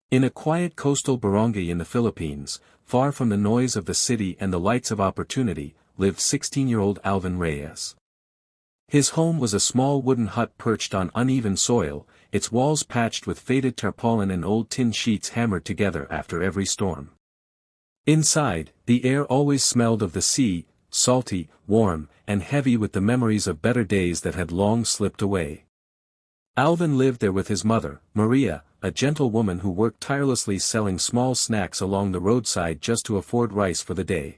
In a quiet coastal barangay in the Philippines, far from the noise of the city and the lights of opportunity, lived 16-year-old Alvin Reyes. His home was a small wooden hut perched on uneven soil, its walls patched with faded tarpaulin and old tin sheets hammered together after every storm. Inside, the air always smelled of the sea, salty, warm, and heavy with the memories of better days that had long slipped away. Alvin lived there with his mother, Maria, a gentle woman who worked tirelessly selling small snacks along the roadside just to afford rice for the day.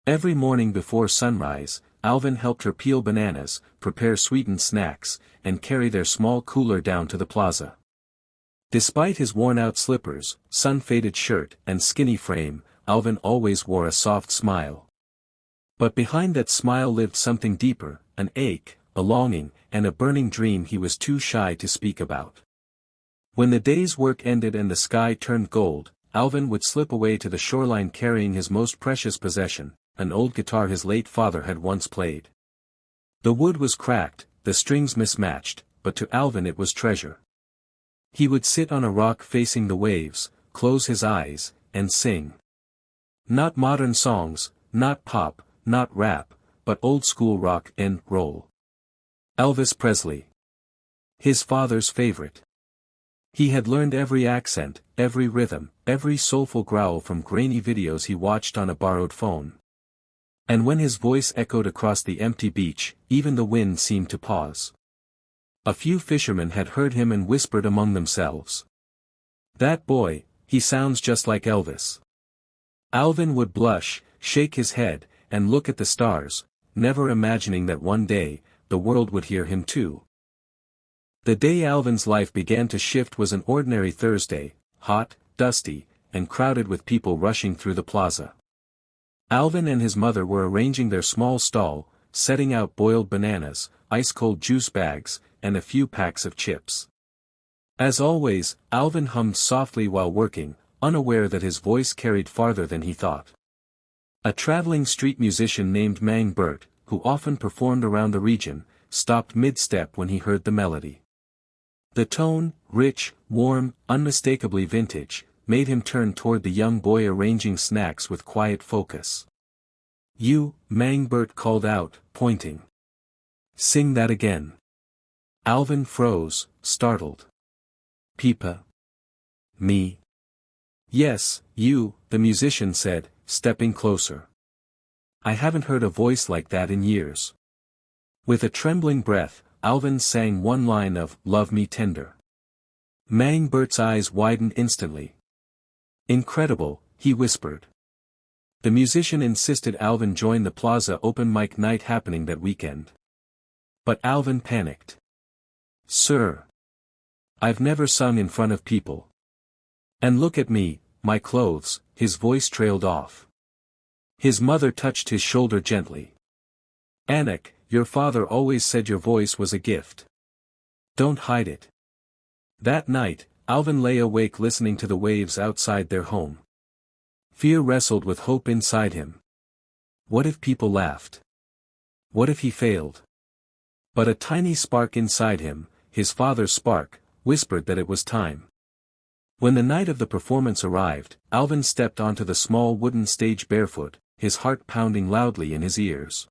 Every morning before sunrise, Alvin helped her peel bananas, prepare sweetened snacks, and carry their small cooler down to the plaza. Despite his worn-out slippers, sun-faded shirt, and skinny frame, Alvin always wore a soft smile. But behind that smile lived something deeper, an ache, a longing, and a burning dream he was too shy to speak about. When the day's work ended and the sky turned gold, Alvin would slip away to the shoreline carrying his most precious possession, an old guitar his late father had once played. The wood was cracked, the strings mismatched, but to Alvin it was treasure. He would sit on a rock facing the waves, close his eyes, and sing. Not modern songs, not pop, not rap, but old-school rock and roll. Elvis Presley. His father's favorite. He had learned every accent, every rhythm, every soulful growl from grainy videos he watched on a borrowed phone. And when his voice echoed across the empty beach, even the wind seemed to pause. A few fishermen had heard him and whispered among themselves. "That boy, he sounds just like Elvis." Alvin would blush, shake his head, and look at the stars, never imagining that one day, the world would hear him too. The day Alvin's life began to shift was an ordinary Thursday, hot, dusty, and crowded with people rushing through the plaza. Alvin and his mother were arranging their small stall, setting out boiled bananas, ice-cold juice bags, and a few packs of chips. As always, Alvin hummed softly while working, unaware that his voice carried farther than he thought. A traveling street musician named Mang Bert, who often performed around the region, stopped mid-step when he heard the melody. The tone, rich, warm, unmistakably vintage, made him turn toward the young boy arranging snacks with quiet focus. "You," Mang Bert called out, pointing. "Sing that again." Alvin froze, startled. "Peepa. Me?" "Yes, you," the musician said, stepping closer. "I haven't heard a voice like that in years." With a trembling breath, Alvin sang one line of "Love Me Tender." Mang Bert's eyes widened instantly. "Incredible," he whispered. The musician insisted Alvin join the plaza open mic night happening that weekend. But Alvin panicked. "Sir. I've never sung in front of people. And look at me, my clothes." His voice trailed off. His mother touched his shoulder gently. "Anak, your father always said your voice was a gift. Don't hide it." That night, Alvin lay awake listening to the waves outside their home. Fear wrestled with hope inside him. What if people laughed? What if he failed? But a tiny spark inside him, his father's spark, whispered that it was time. When the night of the performance arrived, Alvin stepped onto the small wooden stage barefoot, his heart pounding loudly in his ears.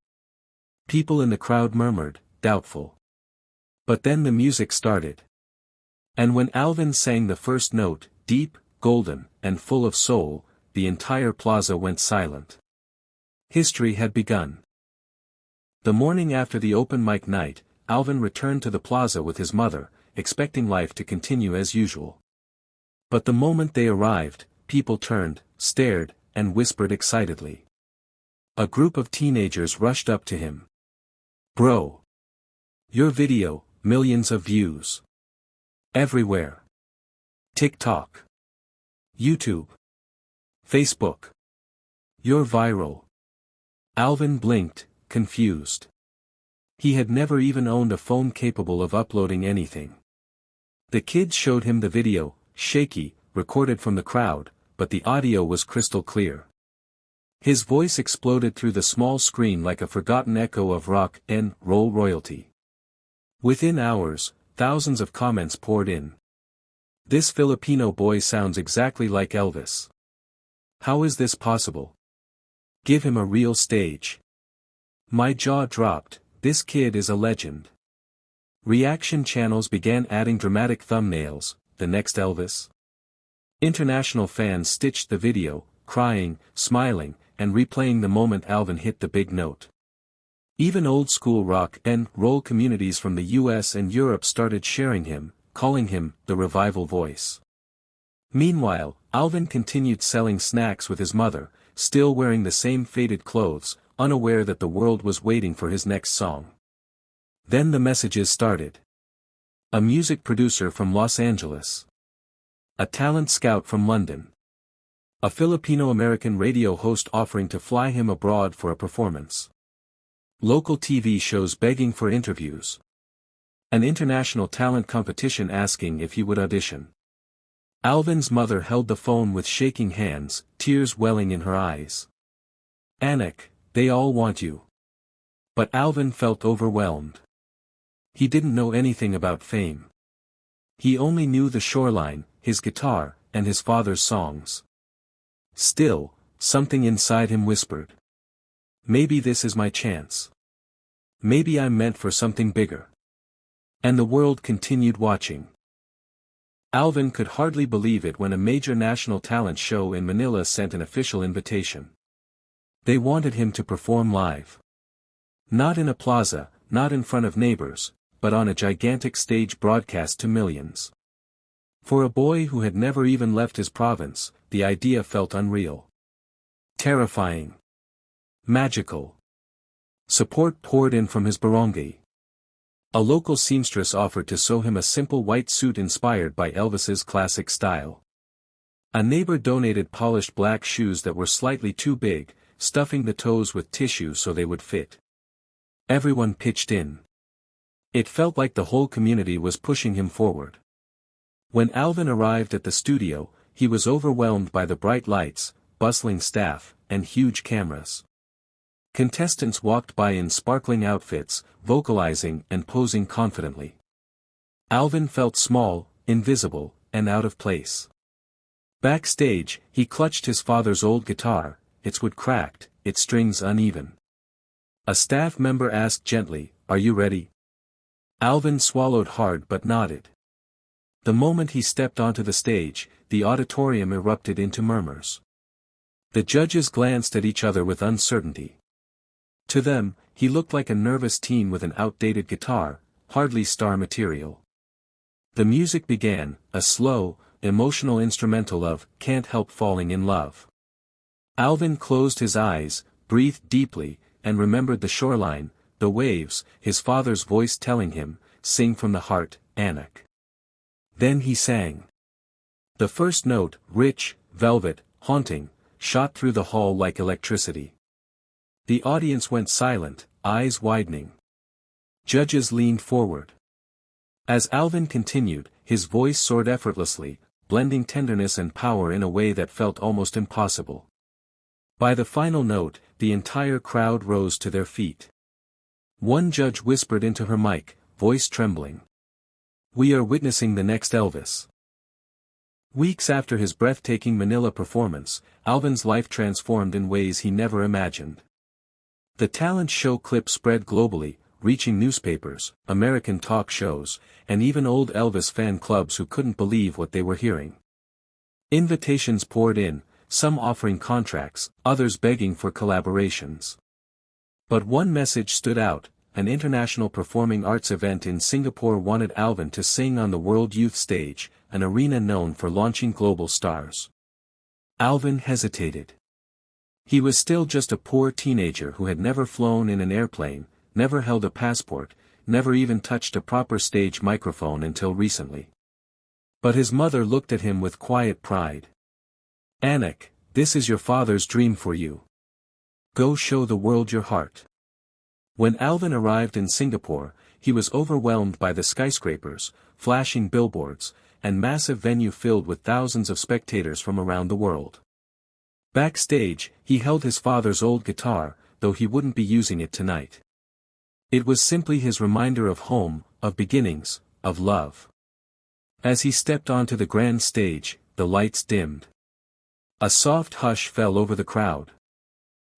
People in the crowd murmured, doubtful. But then the music started. And when Alvin sang the first note, deep, golden, and full of soul, the entire plaza went silent. History had begun. The morning after the open mic night, Alvin returned to the plaza with his mother, expecting life to continue as usual. But the moment they arrived, people turned, stared, and whispered excitedly. A group of teenagers rushed up to him. "Bro! Your video, millions of views. Everywhere. TikTok. YouTube. Facebook. You're viral." Alvin blinked, confused. He had never even owned a phone capable of uploading anything. The kids showed him the video, shaky, recorded from the crowd, but the audio was crystal clear. His voice exploded through the small screen like a forgotten echo of rock and roll royalty. Within hours, thousands of comments poured in. This Filipino boy sounds exactly like Elvis. How is this possible? Give him a real stage. My jaw dropped, this kid is a legend. Reaction channels began adding dramatic thumbnails, the next Elvis. International fans stitched the video, crying, smiling, and replaying the moment Alvin hit the big note. Even old-school rock and roll communities from the US and Europe started sharing him, calling him the revival voice. Meanwhile, Alvin continued selling snacks with his mother, still wearing the same faded clothes, unaware that the world was waiting for his next song. Then the messages started. A music producer from Los Angeles. A talent scout from London. A Filipino-American radio host offering to fly him abroad for a performance. Local TV shows begging for interviews. An international talent competition asking if he would audition. Alvin's mother held the phone with shaking hands, tears welling in her eyes. Anak, they all want you. But Alvin felt overwhelmed. He didn't know anything about fame. He only knew the shoreline, his guitar, and his father's songs. Still, something inside him whispered. Maybe this is my chance. Maybe I'm meant for something bigger. And the world continued watching. Alvin could hardly believe it when a major national talent show in Manila sent an official invitation. They wanted him to perform live. Not in a plaza, not in front of neighbors, but on a gigantic stage broadcast to millions. For a boy who had never even left his province, the idea felt unreal. Terrifying. Magical. Support poured in from his barangay. A local seamstress offered to sew him a simple white suit inspired by Elvis's classic style. A neighbor donated polished black shoes that were slightly too big, stuffing the toes with tissue so they would fit. Everyone pitched in. It felt like the whole community was pushing him forward. When Alvin arrived at the studio, he was overwhelmed by the bright lights, bustling staff, and huge cameras. Contestants walked by in sparkling outfits, vocalizing and posing confidently. Alvin felt small, invisible, and out of place. Backstage, he clutched his father's old guitar, its wood cracked, its strings uneven. A staff member asked gently, "Are you ready?" Alvin swallowed hard but nodded. The moment he stepped onto the stage, the auditorium erupted into murmurs. The judges glanced at each other with uncertainty. To them, he looked like a nervous teen with an outdated guitar, hardly star material. The music began, a slow, emotional instrumental of "Can't Help Falling in Love." Alvin closed his eyes, breathed deeply, and remembered the shoreline, the waves, his father's voice telling him, "Sing from the heart, Anak." Then he sang. The first note, rich, velvet, haunting, shot through the hall like electricity. The audience went silent, eyes widening. Judges leaned forward. As Alvin continued, his voice soared effortlessly, blending tenderness and power in a way that felt almost impossible. By the final note, the entire crowd rose to their feet. One judge whispered into her mic, voice trembling. "We are witnessing the next Elvis." Weeks after his breathtaking Manila performance, Alvin's life transformed in ways he never imagined. The talent show clip spread globally, reaching newspapers, American talk shows, and even old Elvis fan clubs who couldn't believe what they were hearing. Invitations poured in, some offering contracts, others begging for collaborations. But one message stood out: an international performing arts event in Singapore wanted Alvin to sing on the World Youth Stage, an arena known for launching global stars. Alvin hesitated. He was still just a poor teenager who had never flown in an airplane, never held a passport, never even touched a proper stage microphone until recently. But his mother looked at him with quiet pride. "Anak, this is your father's dream for you. Go show the world your heart." When Alvin arrived in Singapore, he was overwhelmed by the skyscrapers, flashing billboards, and massive venue filled with thousands of spectators from around the world. Backstage, he held his father's old guitar, though he wouldn't be using it tonight. It was simply his reminder of home, of beginnings, of love. As he stepped onto the grand stage, the lights dimmed. A soft hush fell over the crowd.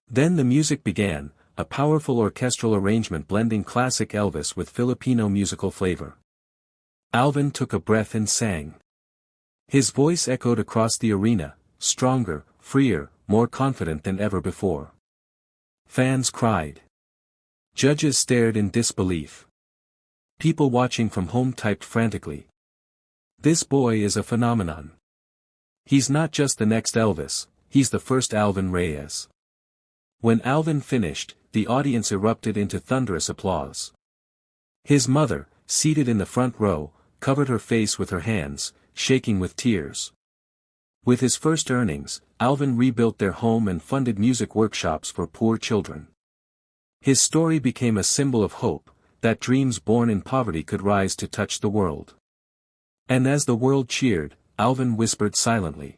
Then the music began, a powerful orchestral arrangement blending classic Elvis with Filipino musical flavor. Alvin took a breath and sang. His voice echoed across the arena, stronger, freer, more confident than ever before. Fans cried. Judges stared in disbelief. People watching from home typed frantically. This boy is a phenomenon. He's not just the next Elvis, he's the first Alvin Reyes. When Alvin finished, the audience erupted into thunderous applause. His mother, seated in the front row, covered her face with her hands, shaking with tears. With his first earnings, Alvin rebuilt their home and funded music workshops for poor children. His story became a symbol of hope, that dreams born in poverty could rise to touch the world. And as the world cheered, Alvin whispered silently.